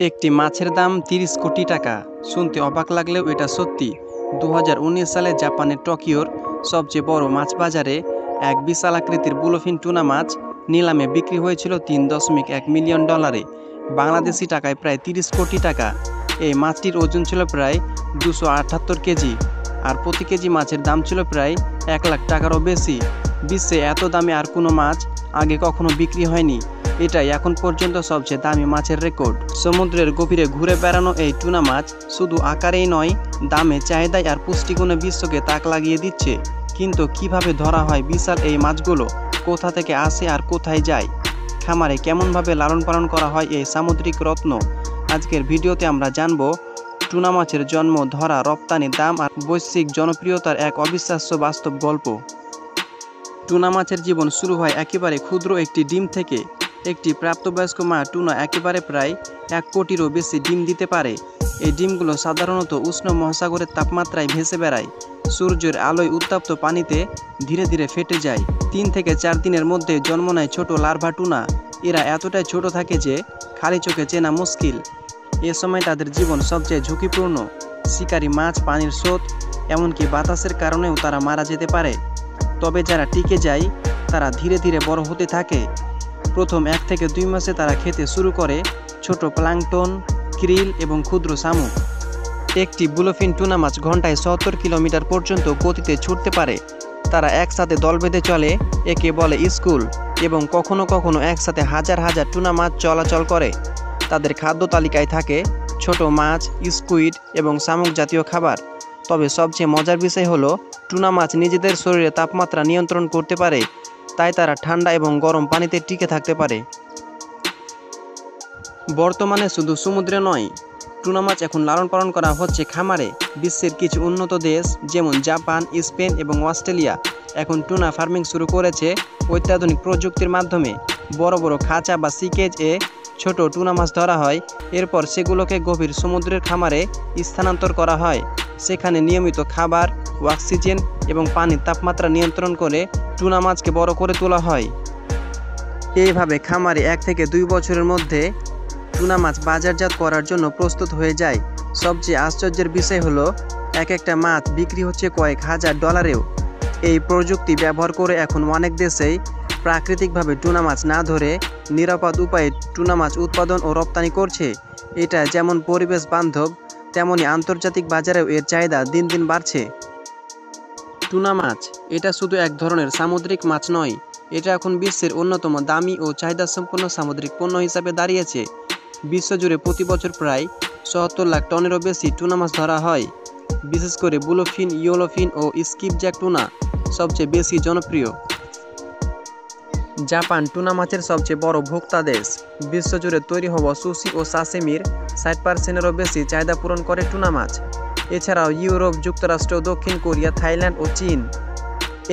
একটি মাছের দাম ৩০ কোটি টাকা। শুনতে অবাক লাগলেও এটা সত্যি। ২০১৯ সালে জাপানের টোকিওর সবচেয়ে বড় মাছ বাজারে এক বিশাল আকৃতির ব্লুফিন টুনা মাছ নিলামে বিক্রি হয়েছিল $৩.১ মিলিয়ন, বাংলাদেশি টাকায় প্রায় ৩০ কোটি টাকা। এই মাছটির ওজন ছিল প্রায় ২৭৮ কেজি, আর প্রতি কেজি মাছের দাম ছিল প্রায় ১ লাখ টাকারও বেশি। বিশ্বে এত দামে আর কোনো মাছ আগে কখনো বিক্রি হয়নি। এটাই এখন পর্যন্ত সবচেয়ে দামি মাছের রেকর্ড। সমুদ্রের গভীরে ঘুরে বেড়ানো এই টুনা মাছ শুধু আকারেই নয়, দামে, চাহিদায় আর পুষ্টিগুণে বিশ্বকে তাক লাগিয়ে দিচ্ছে। কিন্তু কিভাবে ধরা হয় বিশাল এই মাছগুলো, কোথা থেকে আসে আর কোথায় যায়, খামারে কেমনভাবে লালন পালন করা হয় এই সামুদ্রিক রত্ন, আজকের ভিডিওতে আমরা জানব। টুনা মাছের জন্ম, ধরা, রপ্তানি, দাম আর বৈশ্বিক জনপ্রিয়তার এক অবিশ্বাস্য বাস্তব গল্প। টুনা মাছের জীবন শুরু হয় একেবারে ক্ষুদ্র একটি ডিম থেকে। একটি প্রাপ্তবয়স্ক মা টুনা একেবারে প্রায় ১ কোটিরও বেশি ডিম দিতে পারে। এই ডিমগুলো সাধারণত উষ্ণ মহাসাগরের তাপমাত্রায় ভেসে বেড়ায়। সূর্যের আলোয় উত্তপ্ত পানিতে ধীরে ধীরে ফেটে যায়। ৩ থেকে ৪ দিনের মধ্যে জন্ম নেয় ছোট লার্ভা টুনা। এরা এতটাই ছোট থাকে যে খালি চোখে চেনা মুশকিল। এ সময় তাদের জীবন সবচেয়ে ঝুঁকিপূর্ণ। শিকারী মাছ, পানির স্রোত, এমনকি বাতাসের কারণেও তারা মারা যেতে পারে। তবে যারা টিকে যায় তারা ধীরে ধীরে বড় হতে থাকে। প্রথম ১ থেকে ২ মাসে তারা খেতে শুরু করে ছোট প্লাঙ্কটন, krill এবং ক্ষুদ্র শামুক। একটি ব্লুফিন টুনা মাছ ঘন্টায় ৭০ কিলোমিটার পর্যন্ত গতিতে ছুটতে পারে। তারা একসাথে দল বেঁধে চলে, একে বলে স্কুল, এবং কখনো কখনো একসাথে হাজার হাজার টুনা মাছ চলাচল করে। তাদের খাদ্য তালিকায় থাকে ছোট মাছ, স্কুইড এবং শামুক জাতীয় খাবার। তবে সবচেয়ে মজার বিষয় হলো, টুনা মাছ নিজেদের শরীরে তাপমাত্রা নিয়ন্ত্রণ করতে পারে, তাই তারা ঠান্ডা এবং গরম পানিতে টিকে থাকতে পারে। বর্তমানে শুধু সমুদ্রে নয়, টুনা মাছ এখন লালন পালন করা হচ্ছে খামারে। বিশ্বের কিছু উন্নত দেশ যেমন জাপান, স্পেন এবং অস্ট্রেলিয়া এখন টুনা ফার্মিং শুরু করেছে অত্যাধুনিক প্রযুক্তির মাধ্যমে। বড় বড় খাঁচা বা সিকেজ এ ছোট টুনা মাছ ধরা হয়। এরপর সেগুলোকে গভীর সমুদ্রের খামারে স্থানান্তর করা হয়। সেখানে নিয়মিত খাবার, অক্সিজেন এবং পানির তাপমাত্রা নিয়ন্ত্রণ করে টুনা মাছকে বড় করে তোলা হয়। এইভাবে খামারে ১ থেকে ২ বছরের মধ্যে টুনা মাছ বাজারজাত করার জন্য প্রস্তুত হয়ে যায়। সবচেয়ে আশ্চর্যের বিষয় হলো, এক একটা মাছ বিক্রি হচ্ছে কয়েক হাজার ডলারেও। এই প্রযুক্তি ব্যবহার করে এখন অনেক দেশেই প্রাকৃতিকভাবে টুনা মাছ না ধরে নিরাপদ উপায়ে টুনা মাছ উৎপাদন ও রপ্তানি করছে। এটা যেমন পরিবেশ বান্ধব, তেমনি আন্তর্জাতিক বাজারেও এর চাহিদা দিন দিন বাড়ছে। টুনা মাছ এটা শুধু এক ধরনের সামুদ্রিক মাছ নয়, এটা এখন বিশ্বের অন্যতম দামি ও চাহিদাসম্পন্ন সামুদ্রিক পণ্য হিসাবে দাঁড়িয়েছে। বিশ্বজুড়ে প্রতি বছর প্রায় ৭০ লাখ টনেরও বেশি টুনা মাছ ধরা হয়। বিশেষ করে ব্লুফিন, ইয়েলোফিন ও স্কিপজ্যাক টুনা সবচেয়ে বেশি জনপ্রিয়। জাপান টুনা মাছের সবচেয়ে বড় ভোক্তা দেশ। বিশ্বজুড়ে তৈরি হওয়া সুশি ও সাশিমির ৬০%-এরও বেশি চাহিদা পূরণ করে টুনা মাছ। এছাড়াও ইউরোপ, যুক্তরাষ্ট্র, দক্ষিণ কোরিয়া, থাইল্যান্ড ও চীন,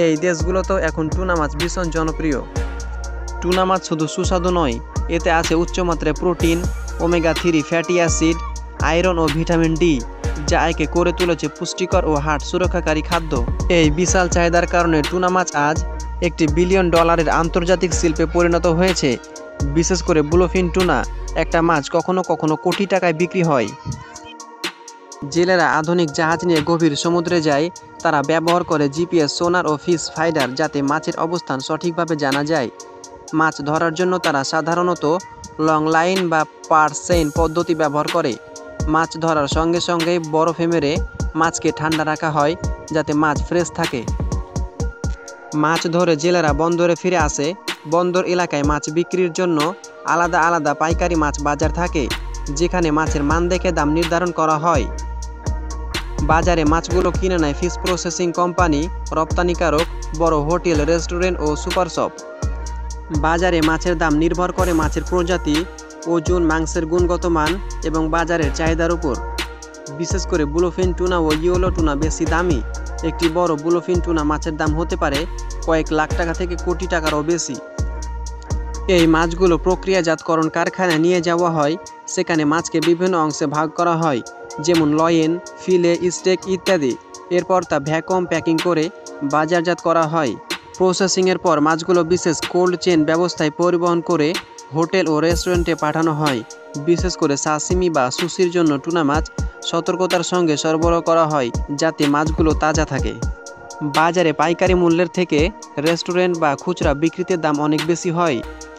এই দেশগুলোতেও এখন টুনা মাছ ভীষণ জনপ্রিয়। টুনা মাছ শুধু সুস্বাদু নয়, এতে আছে উচ্চমাত্রায় protein, omega three fatty acid, iron ও ভিটামিন ডি, যা একে করে তুলেছে পুষ্টিকর ও হার্ট সুরক্ষাকারী খাদ্য। এই বিশাল চাহিদার কারণে টুনা মাছ আজ একটি বিলিয়ন ডলারের আন্তর্জাতিক শিল্পে পরিণত হয়েছে। বিশেষ করে ব্লুফিন টুনা একটা মাছ কখনো কখনো কোটি টাকায় বিক্রি হয়। জেলেরা আধুনিক জাহাজ নিয়ে গভীর সমুদ্রে যায়। তারা ব্যবহার করে জিপিএস, সোনার ও ফিশ ফাইন্ডার, যাতে মাছের অবস্থান সঠিকভাবে জানা যায়। মাছ ধরার জন্য তারা সাধারণত লং লাইন বা পার চেইন পদ্ধতি ব্যবহার করে। মাছ ধরার সঙ্গে সঙ্গেই বরফে মেরে মাছকে ঠান্ডা রাখা হয়, যাতে মাছ ফ্রেশ থাকে। মাছ ধরে জেলেরা বন্দরে ফিরে আসে। বন্দর এলাকায় মাছ বিক্রির জন্য আলাদা আলাদা পাইকারি মাছ বাজার থাকে, যেখানে মাছের মান দেখে দাম নির্ধারণ করা হয়। বাজারে মাছগুলো কিনে নেয় ফিশ প্রসেসিং কোম্পানি, রপ্তানিকারক, বড় হোটেল, রেস্টুরেন্ট ও সুপার শপ। বাজারে মাছের দাম নির্ভর করে মাছের প্রজাতি, ওজন, মাংসের গুণগত মান এবং বাজারের চাহিদার উপর। বিশেষ করে ব্লুফিন টুনা ও ইয়েলো টুনা বেশি দামি। একটি বড় ব্লুফিন টুনা মাছের দাম হতে পারে কয়েক লাখ টাকা থেকে কোটি টাকারও বেশি। এই মাছগুলো প্রক্রিয়াজাতকরণ কারখানায় নিয়ে যাওয়া হয়। সেখানে মাছকে বিভিন্ন অংশে ভাগ করা হয়, যেমন লয়েন, ফিলে, স্টেক ইত্যাদি। এরপর তা ভ্যাকুয়াম প্যাকিং করে বাজারজাত করা হয়। প্রসেসিংয়ের পর মাছগুলো বিশেষ কোল্ড চেন ব্যবস্থায় পরিবহন করে হোটেল ও রেস্টুরেন্টে পাঠানো হয়। বিশেষ করে সাশিমি বা সুশির জন্য টুনা মাছ সতর্কতার সঙ্গে সরবরাহ করা হয় যাতে মাছগুলো তাজা থাকে। বাজারে পাইকারি মূল্যের থেকে রেস্টুরেন্ট বা খুচরা বিক্রিতে দাম অনেক বেশি হয়।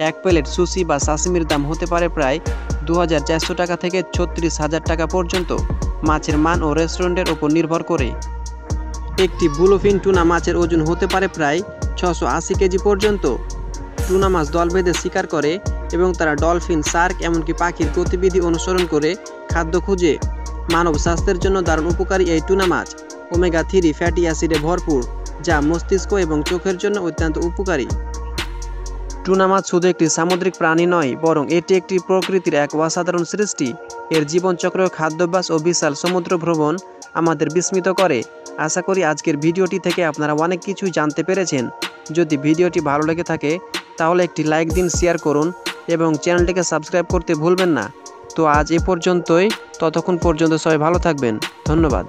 এক প্লেট সুশি বা সাশিমির দাম হতে পারে প্রায় 2400 টাকা থেকে 36,000 টাকা পর্যন্ত, মাছের মান ও রেস্টুরেন্টের উপর নির্ভর করে। একটি ব্লুফিন টুনা মাছের ওজন হতে পারে প্রায় 680 কেজি পর্যন্ত। টুনা মাছ দল বেঁধে শিকার করে এবং তারা ডলফিন, শার্ক এমনকি পাখির গতিবিধি অনুসরণ করে খাদ্য খুঁজে। মানব স্বাস্থ্যের জন্য দারুণ উপকারী এই টুনা মাছ ওমেগা 3 ফ্যাটি অ্যাসিডে ভরপুর, যা মস্তিষ্ক এবং চোখের জন্য অত্যন্ত উপকারী। টুনা মাছ শুধু একটি সামুদ্রিক প্রাণী নয়, বরং এটি একটি প্রকৃতির এক অসাধারণ সৃষ্টি। এর জীবনচক্র, খাদ্যাভ্যাস ও বিশাল সমুদ্র ভ্রমণ আমাদের বিস্মিত করে। আশা করি আজকের ভিডিওটি থেকে আপনারা অনেক কিছু জানতে পেরেছেন। যদি ভিডিওটি ভালো লেগে থাকে তাহলে একটি লাইক দিন, শেয়ার করুন এবং চ্যানেলটিকে সাবস্ক্রাইব করতে ভুলবেন না। তো আজ এ পর্যন্তই, ততক্ষণ পর্যন্ত সবাই ভালো থাকবেন। ধন্যবাদ।